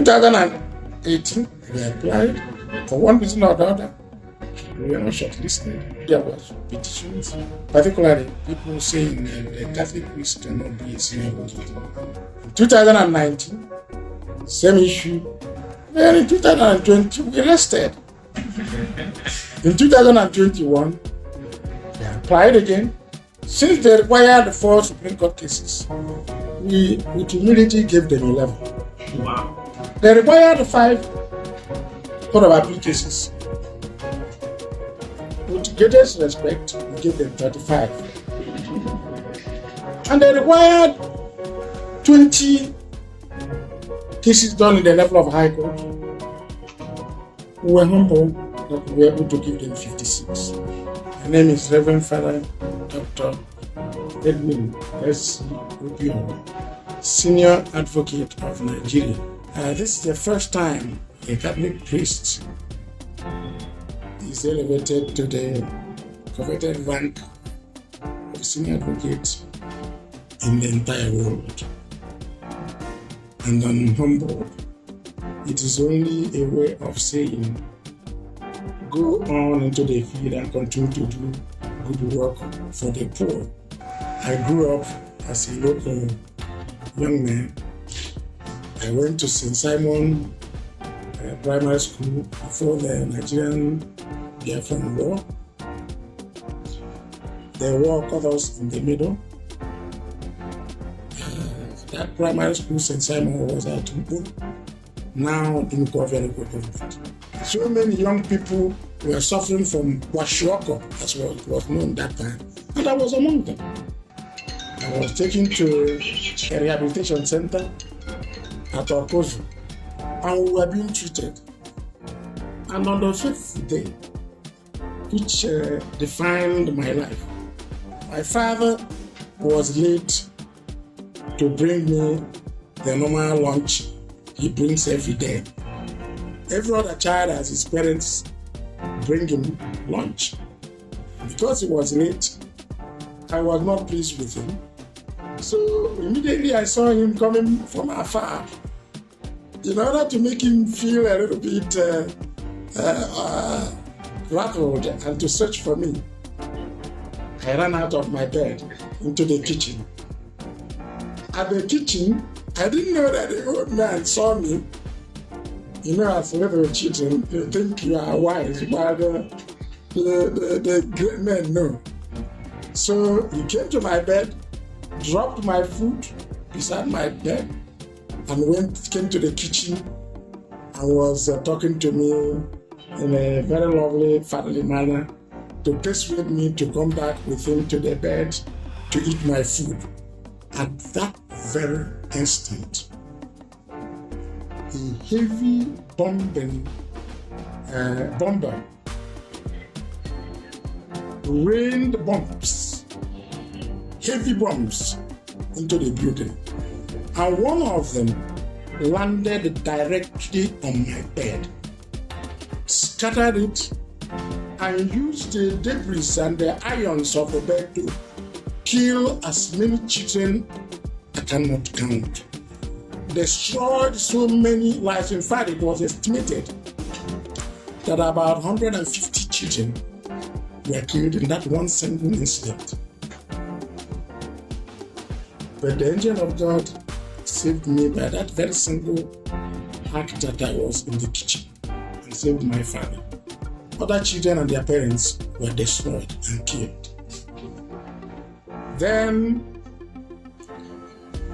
2018, we applied for one reason or the other. We were not shortlisted. There was petitions, particularly people saying the Catholic priest cannot be a senior advocate. In 2019, same issue. Then in 2020, we rested. In 2021, they applied again. Since they required 4 Supreme Court cases, we with humility gave them 11. Wow. They required 5 Court of Appeal cases. With greatest respect, we gave them 35. And they required 20 cases done in the level of High Court. We were humble that we were able to give them 56. My name is Reverend Father Dr. Edwin S. Obiora, Senior Advocate of Nigeria. This is the first time a Catholic priest is elevated to the coveted rank of Senior Advocate in the entire world. And I'm humbled. It is only a way of saying, go on into the field and continue to do good work for the poor. I grew up as a local young man. I went to St. Simon Primary School before the Nigerian Biafran War. There were Huddles in the middle. That primary school, St. Simon, was at Tumpo, now in government. So many young people were suffering from kwashiorkor, as it was known that time, and I was among them. I was taken to a rehabilitation center at Okozu, and we were being treated. And on the 5th day, which defined my life, my father was late to bring me the normal lunch he brings every day. Every other child has his parents bring him lunch. Because he was late, I was not pleased with him. So immediately I saw him coming from afar. In order to make him feel a little bit rattled and to search for me, I ran out of my bed into the kitchen. At the kitchen, I didn't know that the old man saw me. You know, as little children, you think you are wise, but the great men know. So he came to my bed, dropped my food beside my bed, and came to the kitchen and was talking to me in a very lovely, fatherly manner to persuade me to come back with him to the bed to eat my food. At that very instant, a heavy bomber rained bombs, heavy bombs into the building, and one of them landed directly on my bed, scattered it, and used the debris and the ions of the bed to kill as many children I cannot count. Destroyed so many lives. In fact, it was estimated that about 150 children were killed in that one single incident. But the angel of God saved me by that very single act that I was in the kitchen and saved my father. Other children and their parents were destroyed and killed. Then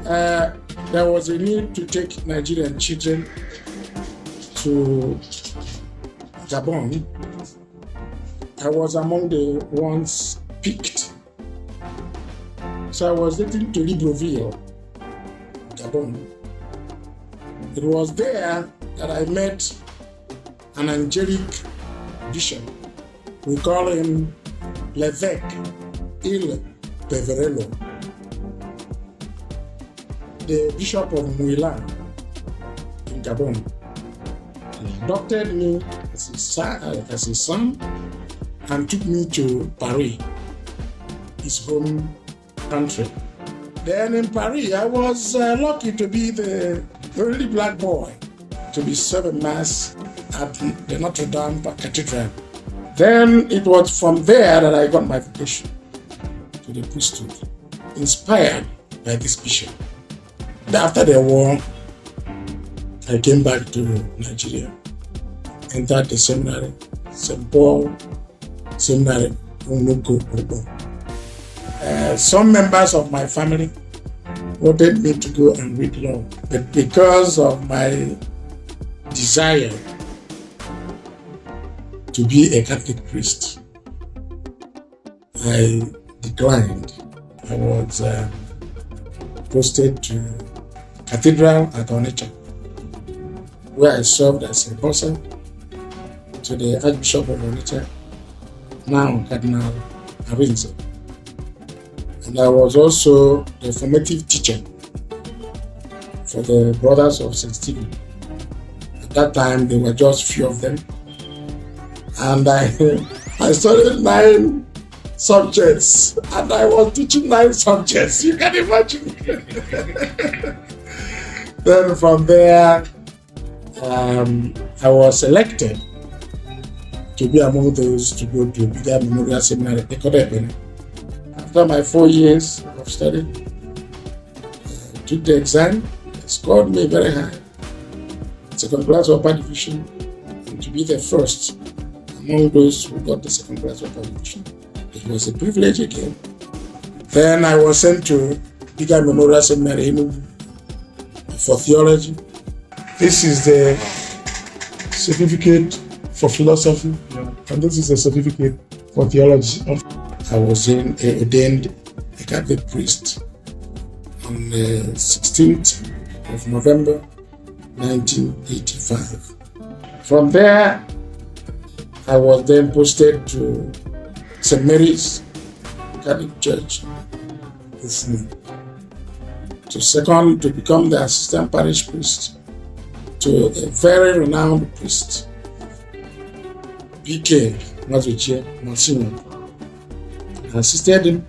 there was a need to take Nigerian children to Gabon. I was among the ones picked. So I was taken to Libreville, Gabon. It was there that I met an angelic bishop. We call him L'évêque Il Peverello, the Bishop of Mouila in Gabon. He adopted me as his son and took me to Paris, his home country. Then in Paris, I was lucky to be the only black boy to be serving Mass at the Notre Dame Cathedral. Then it was from there that I got my vocation to the priesthood, inspired by this bishop. After the war, I came back to Nigeria, entered the seminary, St. Paul Seminary, Unoko. Some members of my family wanted me to go and read law, but because of my desire to be a Catholic priest, I declined. I was posted to Cathedral at Onitsha, where I served as a bursar to the Archbishop of Onitsha, now Cardinal Arinze. And I was also the formative teacher for the Brothers of St. Stephen. At that time, there were just few of them. And I studied 9 subjects, and I was teaching 9 subjects. You can imagine. Then from there, I was selected to be among those to go to Bigger Memorial Seminary at Edwin. After my 4 years of study, I took the exam. They scored me very high, second class upper division, and to be the first among those who got the second class upper division. It was a privilege again. Then I was sent to Bigger Memorial Seminary for theology. This is the certificate for philosophy, and this is a certificate for theology. I was ordained a Catholic priest on the 16th of November 1985. From there, I was then posted to St. Mary's Catholic Church, to become the assistant parish priest to a very renowned priest, BK Mazuchie Monsignor. I assisted him.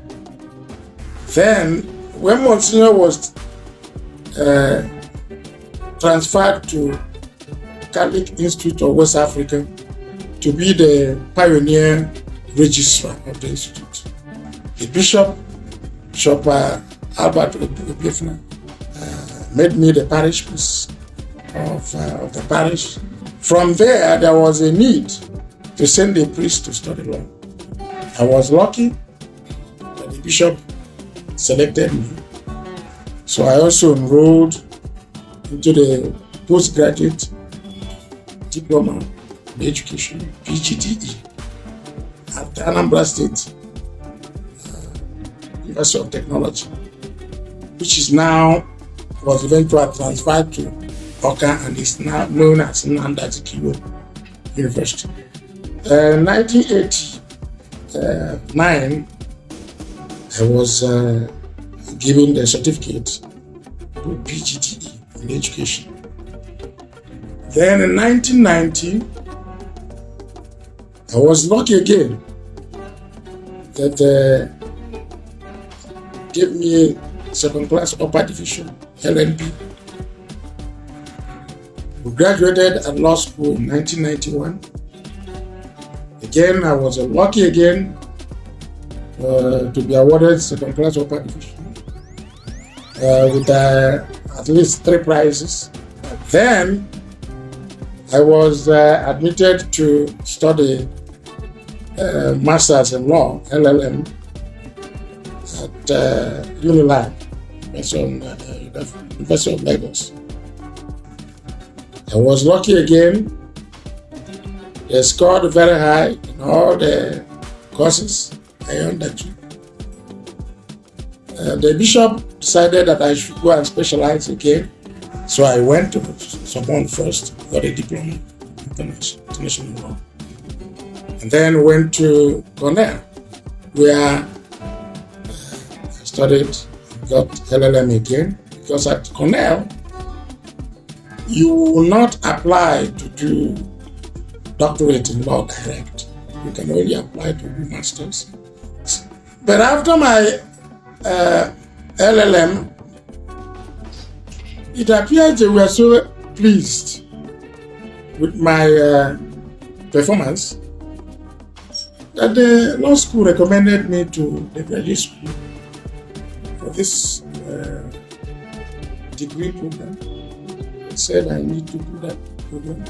Then, when Monsignor was transferred to Catholic Institute of West Africa to be the pioneer registrar of the institute, the Bishop Albert Obiora made me the parish priest of the parish. From there was a need to send a priest to study law. I was lucky that the bishop selected me. So I also enrolled into the postgraduate diploma in education, PGDE, at the Anambra State University of Technology, which is now was eventually transferred to Oka and is now known as Nnamdi Azikiwe University. In 1989, I was given the certificate to PGDE in education. Then in 1990, I was lucky again that gave me second class upper division, LNP. We graduated at law school in 1991. Again, I was lucky again to be awarded second class upper division with at least 3 prizes. Then I was admitted to study Masters in Law, LLM, at Unilag, University of Lagos. I was lucky again. They scored very high in all the courses I undertook. The bishop decided that I should go and specialize again. So I went to Sorbonne first, got a diploma in international law. And then went to Cornell, where I studied, got LLM again, because at Cornell, you will not apply to do doctorate in law direct. You can only apply to do masters. But after my LLM, it appears they were so pleased with my performance that the law school recommended me to the graduate school for this degree program. They said I need to do that program.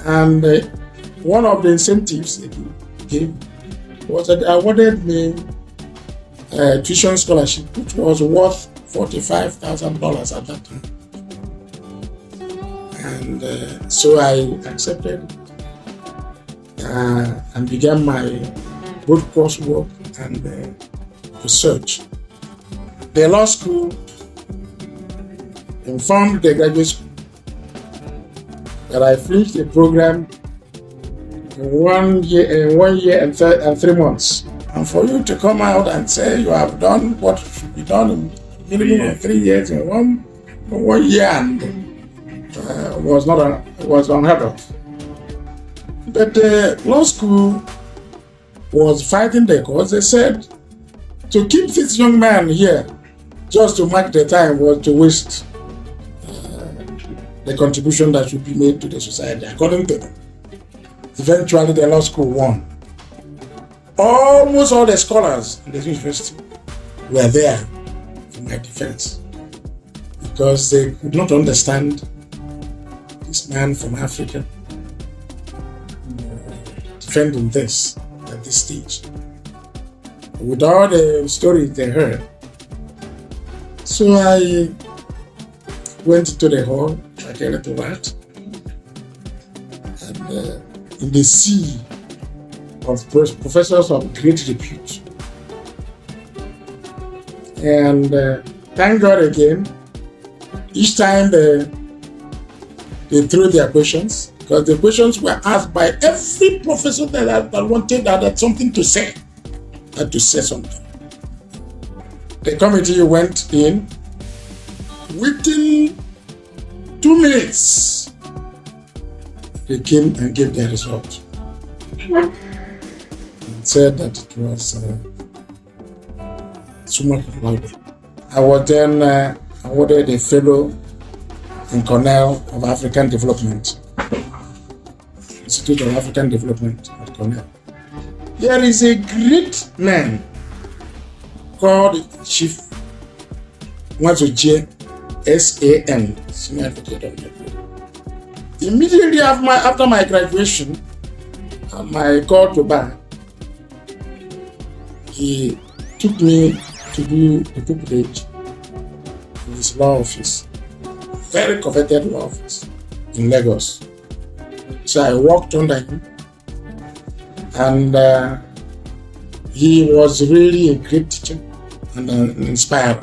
And one of the incentives they gave was that they awarded me a tuition scholarship, which was worth $45,000 at that time. And so I accepted it and began my both coursework and research. The law school informed the graduate school that I finished the program in 1 year and 3 months. And for you to come out and say you have done what should be done in minimum of 3 years in one year and was unheard of. But the law school was fighting the cause. They said to keep this young man here just to mark the time was to waste the contribution that should be made to the society, according to them. Eventually, the law school won. Almost all the scholars in the university were there for my defense because they could not understand this man from Africa defending this at this stage with all the stories they heard. So I went into the hall, like a little rat, and in the sea of professors of great repute. And thank God again, each time they threw their questions, because the questions were asked by every professor that wanted, that had something to say, had to say something. The committee went in. Within 2 minutes, they came and gave their result. And said that it was summa cum laude. I was then awarded a fellow in Cornell of African Development, Institute of African Development at Cornell. There is a great man called Chief Nwazuche S.A.N., Senior Advocate of the People. Immediately after my graduation and my call to bar, he took me to do the pupillage in his law office, very coveted law office in Lagos. So I worked under him, and he was really a great teacher and an inspirer.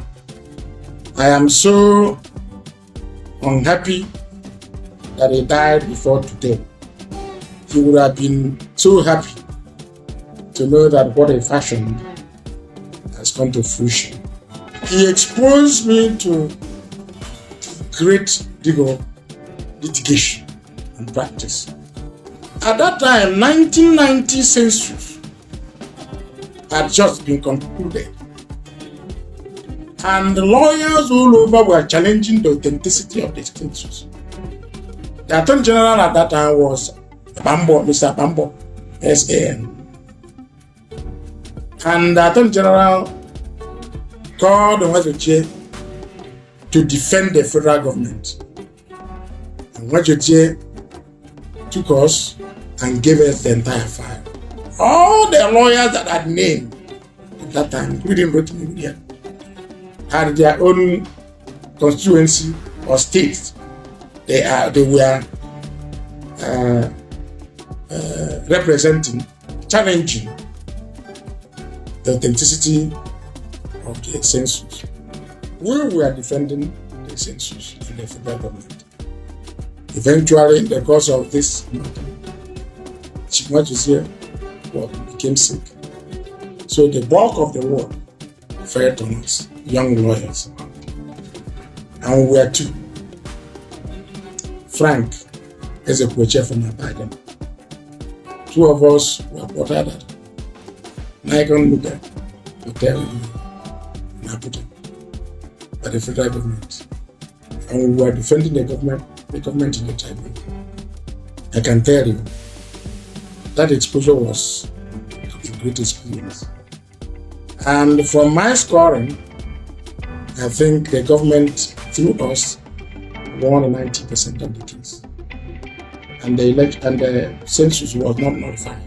I am so unhappy that he died before today. He would have been so happy to know that what he fashioned has come to fruition. He exposed me to great legal litigation and practice. At that time, 1990 census had just been concluded, and the lawyers all over were challenging the authenticity of the census. The Attorney General at that time was Mr. Bambo, S.A.N. And the Attorney General called Nwazuche to defend the federal government. And Nwazuche took us and gave us the entire file. All the lawyers that had named at that time, including Rotimi Williams, had their own constituency or states. They were representing, challenging the authenticity of the census. We were defending the census in the federal government. Eventually, in the course of this matter, Chief Nwazuche became sick. So the bulk of the work fell on us, young lawyers. And we were two. Frank is a co-chair from Biden. Two of us were ported at Nikon Luga Hotel in Abuja by the federal government. And we were defending the government in the tribunal. I can tell you that exposure was a great experience. And from my scoring, I think the government, through us, won 90% of the case. And the census was not notified.